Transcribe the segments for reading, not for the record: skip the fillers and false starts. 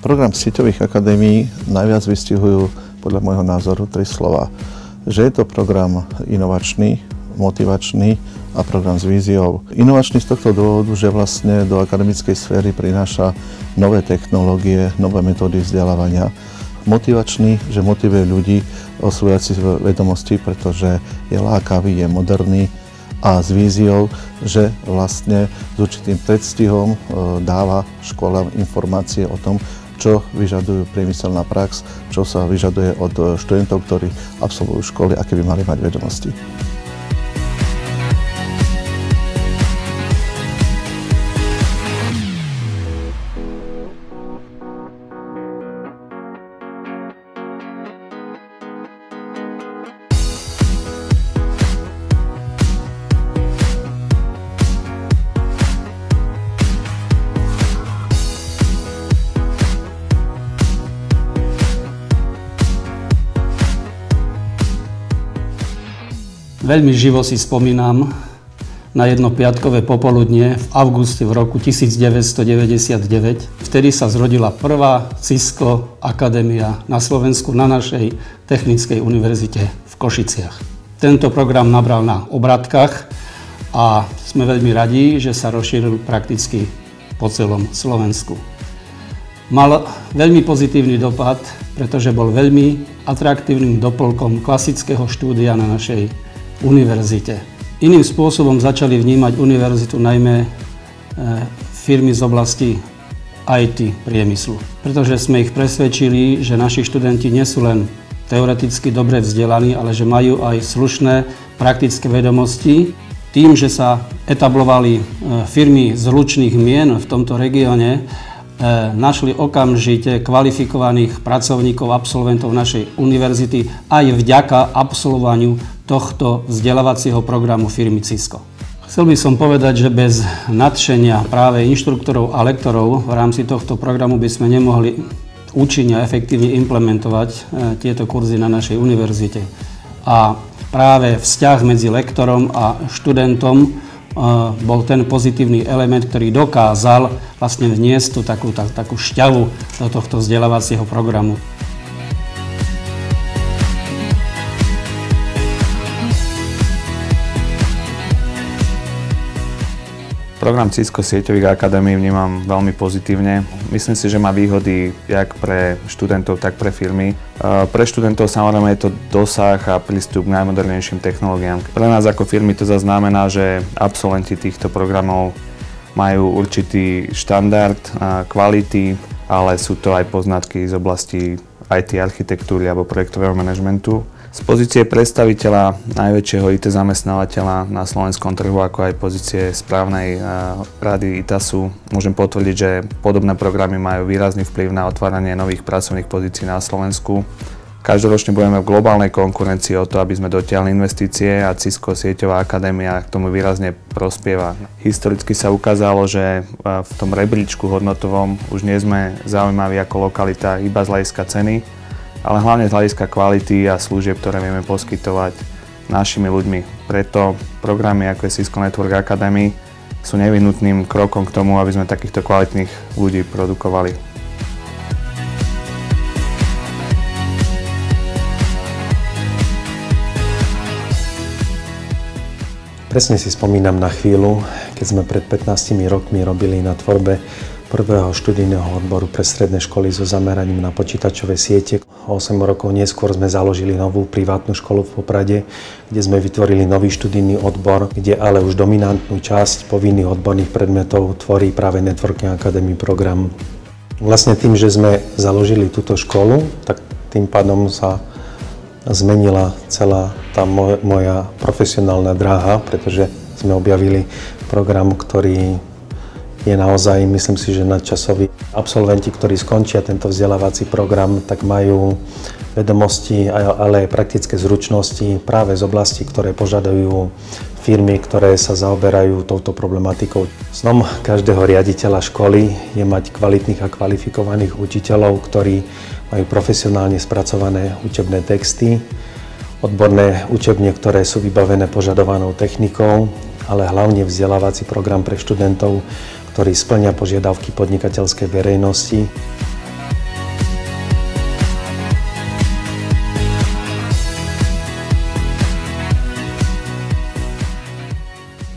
Program sieťových akadémií najviac vystihujú podľa môjho názoru 3 slova. Že je to program inovačný, motivačný a program s víziou. Inovačný z tohto dôvodu, že vlastne do akademickej sféry prináša nové technológie, nové metódy vzdelávania. Motivačný, že motivuje ľudí osvojať si vedomosti, pretože je lákavý, je moderný, a s víziou, že vlastne s určitým predstihom dáva školám informácie o tom, čo vyžadujú priemyselná prax, čo sa vyžaduje od študentov, ktorí absolvujú školy, aké by mali mať vedomosti. Veľmi živo si spomínam na jedno piatkové popoludnie v auguste v roku 1999. Vtedy sa zrodila prvá Cisco akadémia na Slovensku na našej technickej univerzite v Košiciach. Tento program nabral na obratkách a sme veľmi radi, že sa rozšíril prakticky po celom Slovensku. Mal veľmi pozitívny dopad, pretože bol veľmi atraktívnym doplnkom klasického štúdia na našej univerzite. Iným spôsobom začali vnímať univerzitu najmä firmy z oblasti IT priemyslu, pretože sme ich presvedčili, že naši študenti nie sú len teoreticky dobre vzdelaní, ale že majú aj slušné praktické vedomosti. Tým, že sa etablovali firmy z lučných mien v tomto regióne, našli okamžite kvalifikovaných pracovníkov, absolventov našej univerzity aj vďaka absolvovaniu tohto vzdelávacieho programu firmy Cisco. Chcel by som povedať, že bez nadšenia práve inštruktorov a lektorov v rámci tohto programu by sme nemohli účinne a efektívne implementovať tieto kurzy na našej univerzite. A práve vzťah medzi lektorom a študentom bol ten pozitívny element, ktorý dokázal vlastne vniesť tú takú šťavu do tohto vzdelávacieho programu. Program Cisco sieťových akadémií vnímam veľmi pozitívne. Myslím si, že má výhody jak pre študentov, tak pre firmy. Pre študentov samozrejme je to dosah a prístup k najmodernejším technológiám. Pre nás ako firmy to znamená, že absolventi týchto programov majú určitý štandard kvality, ale sú to aj poznatky z oblasti IT architektúry alebo projektového manažmentu. Z pozície predstaviteľa najväčšieho IT zamestnávateľa na slovenskom trhu, ako aj pozície správnej rady ITASu, môžem potvrdiť, že podobné programy majú výrazný vplyv na otváranie nových pracovných pozícií na Slovensku. Každoročne budeme v globálnej konkurencii o to, aby sme dotiahli investície a Cisco sieťová akadémia k tomu výrazne prospieva. Historicky sa ukázalo, že v tom rebríčku hodnotovom už nie sme zaujímaví ako lokalita iba z hľadiska ceny, ale hlavne z hľadiska kvality a služieb, ktoré vieme poskytovať našimi ľuďmi. Preto programy ako je Cisco Network Academy sú nevyhnutným krokom k tomu, aby sme takýchto kvalitných ľudí produkovali. Presne si spomínam na chvíľu, keď sme pred 15 rokmi robili na tvorbe prvého študijného odboru pre stredné školy so zameraním na počítačové siete. 8 rokov neskôr sme založili novú privátnu školu v Poprade, kde sme vytvorili nový študijný odbor, kde ale už dominantnú časť povinných odborných predmetov tvorí práve Networking Academy program. Vlastne tým, že sme založili túto školu, tak tým pádom sa zmenila celá tá moja profesionálna dráha, pretože sme objavili program, ktorý je naozaj, myslím si, že nadčasový. Absolventi, ktorí skončia tento vzdelávací program, tak majú vedomosti, ale aj praktické zručnosti práve z oblasti, ktoré požadujú firmy, ktoré sa zaoberajú touto problematikou. Snom každého riaditeľa školy je mať kvalitných a kvalifikovaných učiteľov, ktorí majú profesionálne spracované učebné texty, odborné učebne, ktoré sú vybavené požadovanou technikou, ale hlavne vzdelávací program pre študentov, ktorý spĺňa požiadavky podnikateľskej verejnosti.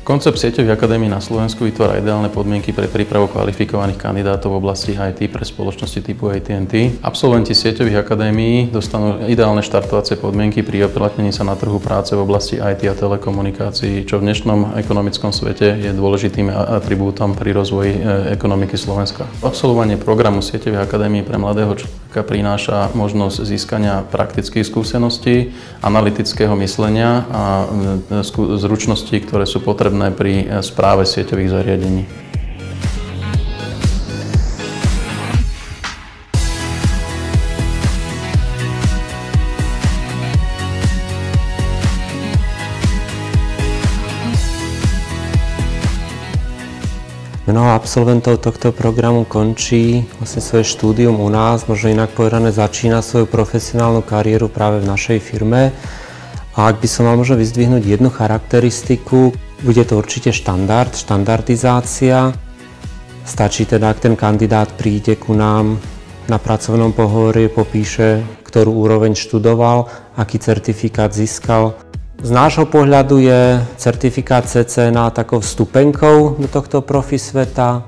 Koncept sieťových akadémií na Slovensku vytvára ideálne podmienky pre prípravu kvalifikovaných kandidátov v oblasti IT pre spoločnosti typu AT&T. Absolventi sieťových akadémií dostanú ideálne štartovacie podmienky pri uplatnení sa na trhu práce v oblasti IT a telekomunikácií, čo v dnešnom ekonomickom svete je dôležitým atribútom pri rozvoji ekonomiky Slovenska. Absolvovanie programu sieťových akadémií pre mladého človeka prináša možnosť získania praktických skúseností, analytického myslenia a zručností, ktoré sú potrebné pri správe sieťových zariadení. Mnoho absolventov tohto programu končí svoje štúdium u nás, možno inak povedané začína svoju profesionálnu kariéru práve v našej firme. A ak by som mal možno vyzdvihnúť jednu charakteristiku, bude to určite štandardizácia. Stačí teda, ak ten kandidát príde ku nám na pracovnom pohovore, popíše, ktorú úroveň študoval, aký certifikát získal. Z nášho pohľadu je certifikát CCNA takou vstupenkou do tohto profi sveta.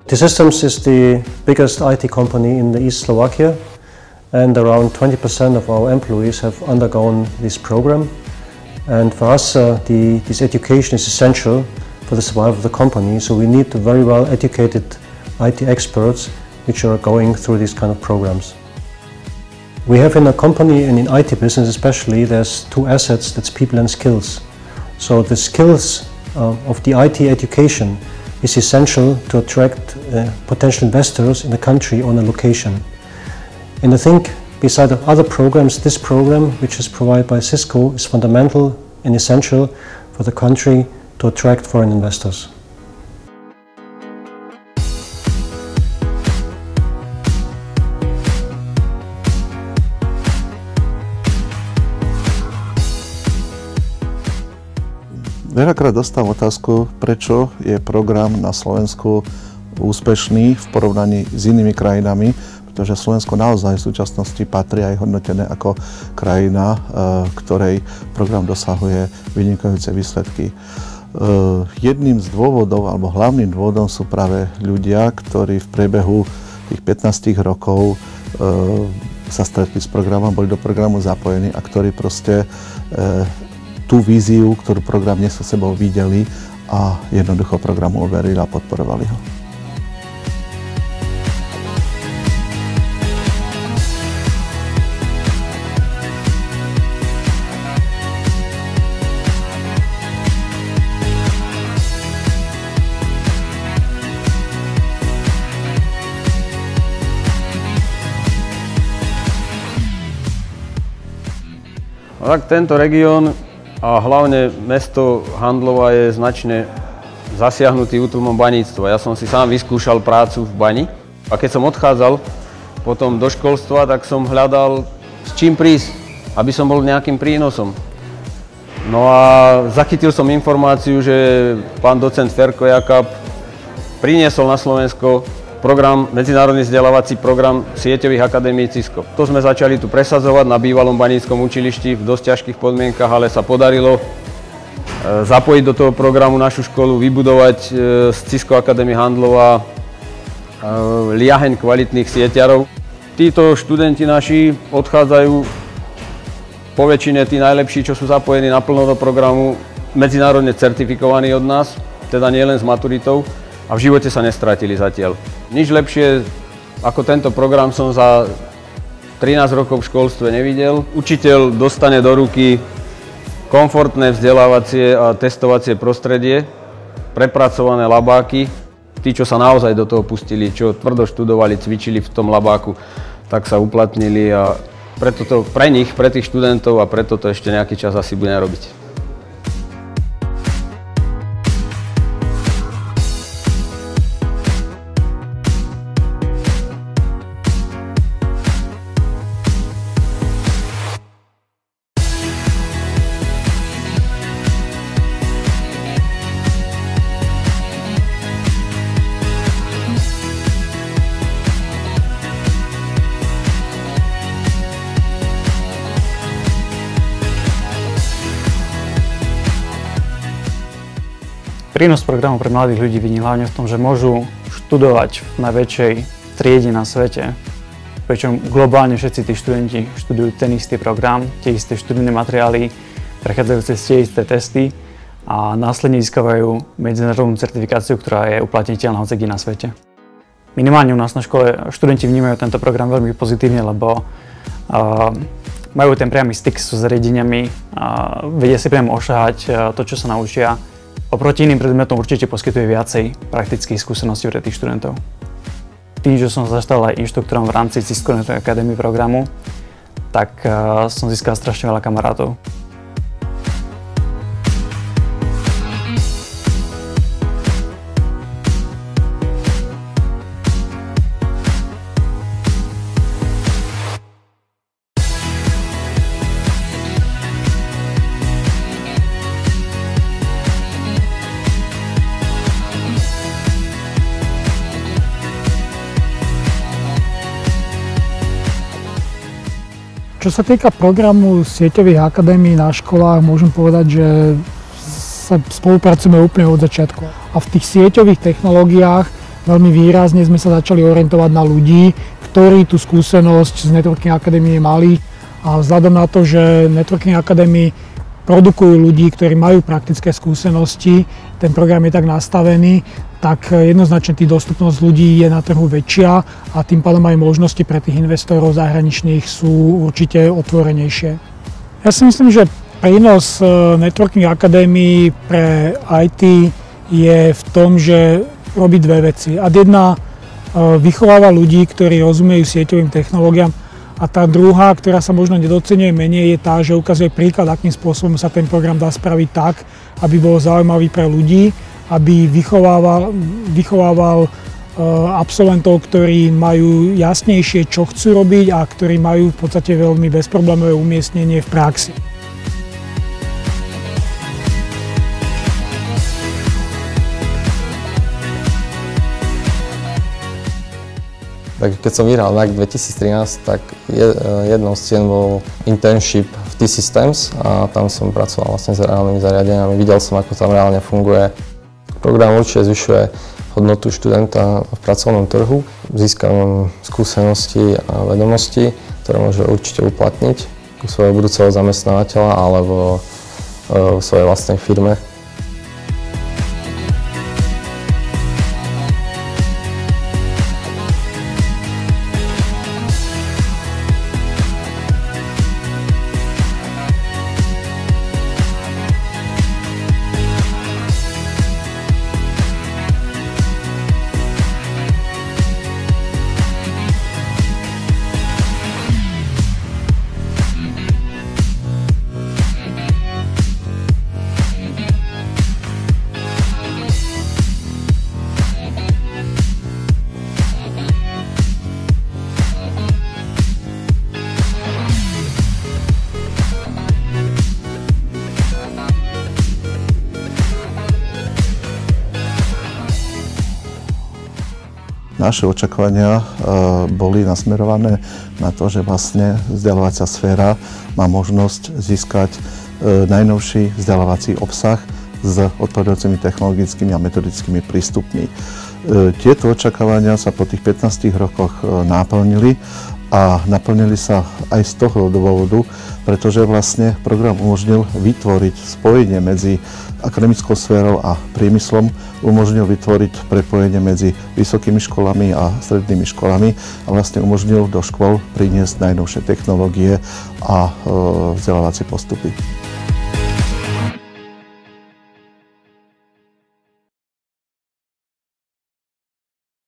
T-Systems is the biggest IT company in the East Slovakia, and around 20% of our employees have undergone this program. And for us, this education is essential for the survival of the company, so we need very well educated IT experts which are going through these kind of programs. We have in a company and in IT business especially, there's two assets, that's people and skills. So the skills of the IT education is essential to attract potential investors in the country on a location. And I think beside other programs, this program, which is provided by Cisco, is fundamental and essential for the country to attract foreign investors. Veľakrát dostávam otázku, prečo je program na Slovensku úspešný v porovnaní s inými krajinami, pretože Slovensko naozaj v súčasnosti patrí aj hodnotené ako krajina, ktorej program dosahuje vynikajúce výsledky. Jedným z dôvodov, alebo hlavným dôvodom sú práve ľudia, ktorí v priebehu tých 15 rokov sa stretli s programom, boli do programu zapojení a ktorí proste tú víziu, ktorú program dnes so sebou videli a jednoducho programu uverili a podporovali ho. Tak tento región a hlavne mesto Handlova je značne zasiahnutý útlmom baníctva. Ja som si sám vyskúšal prácu v bani a keď som odchádzal potom do školstva, tak som hľadal s čím prísť, aby som bol nejakým prínosom. No a zachytil som informáciu, že pán docent Ferko Jakab priniesol na Slovensko medzinárodný vzdelávací program sieťových akadémií Cisco. To sme začali tu presadzovať na bývalom baníckom učilišti v dosť ťažkých podmienkach, ale sa podarilo zapojiť do toho programu našu školu, vybudovať z Cisco Akadémie Handlova liaheň kvalitných sieťarov. Títo študenti naši odchádzajú po väčšine tí najlepší, čo sú zapojení naplno do programu, medzinárodne certifikovaní od nás, teda nie len s maturitou, a v živote sa nestratili zatiaľ. Nič lepšie ako tento program som za 13 rokov v školstve nevidel. Učiteľ dostane do ruky komfortné vzdelávacie a testovacie prostredie, prepracované labáky. Tí, čo sa naozaj do toho pustili, čo tvrdo študovali, cvičili v tom labáku, tak sa uplatnili a preto to pre nich, pre tých študentov a preto to ešte nejaký čas asi budeme robiť. Prínos programu pre mladých ľudí vidím hlavne v tom, že môžu študovať v najväčšej triede na svete. Pričom globálne všetci tí študenti študujú ten istý program, tie isté študijné materiály, prechádzajú cez tie isté testy a následne získavajú medzinárodnú certifikáciu, ktorá je uplatniteľná hocikde na svete. Minimálne u nás na škole študenti vnímajú tento program veľmi pozitívne, lebo majú ten priamy styk so zariadeniami, vedia si priamo ošahať to, čo sa naučia. Oproti iným predmetom určite poskytuje viacej praktických skúseností pre tých študentov. Tým, že som začal aj inštruktorom v rámci Cisco Network Academy programu, tak som získal strašne veľa kamarátov. Čo sa týka programu sieťových akadémií na školách, môžem povedať, že sa spolupracujeme úplne od začiatku. A v tých sieťových technológiách veľmi výrazne sme sa začali orientovať na ľudí, ktorí tú skúsenosť z Networking Academy mali. A vzhľadom na to, že Networking Academy produkujú ľudí, ktorí majú praktické skúsenosti, ten program je tak nastavený, tak jednoznačne dostupnosť ľudí je na trhu väčšia a tým pádom aj možnosti pre tých investorov zahraničných sú určite otvorenejšie. Ja si myslím, že prínos Networking Academy pre IT je v tom, že robí dve veci. A jedna vychováva ľudí, ktorí rozumejú sieťovým technológiám, a tá druhá, ktorá sa možno nedoceňuje menej, je tá, že ukazuje príklad, akým spôsobom sa ten program dá spraviť tak, aby bol zaujímavý pre ľudí, aby vychovával absolventov, ktorí majú jasnejšie, čo chcú robiť a ktorí majú v podstate veľmi bezproblémové umiestnenie v praxi. Tak keď som vyhral NAC 2013, tak jednou z cien bol internship v T-Systems a tam som pracoval vlastne s reálnymi zariadeniami. Videl som, ako tam reálne funguje. Program určite zvyšuje hodnotu študenta v pracovnom trhu. Získavam skúsenosti a vedomosti, ktoré môže určite uplatniť u svojho budúceho zamestnávateľa alebo v svojej vlastnej firme. Naše očakávania boli nasmerované na to, že vlastne vzdelávacia sféra má možnosť získať najnovší vzdelávací obsah s odpovedajúcimi technologickými a metodickými prístupmi. Tieto očakávania sa po tých 15 rokoch naplnili a naplnili sa aj z toho dôvodu, pretože vlastne program umožnil vytvoriť spojenie medzi akademickou sférou a priemyslom, umožnil vytvoriť prepojenie medzi vysokými školami a strednými školami a vlastne umožnil do škôl priniesť najnovšie technológie a vzdelávacie postupy.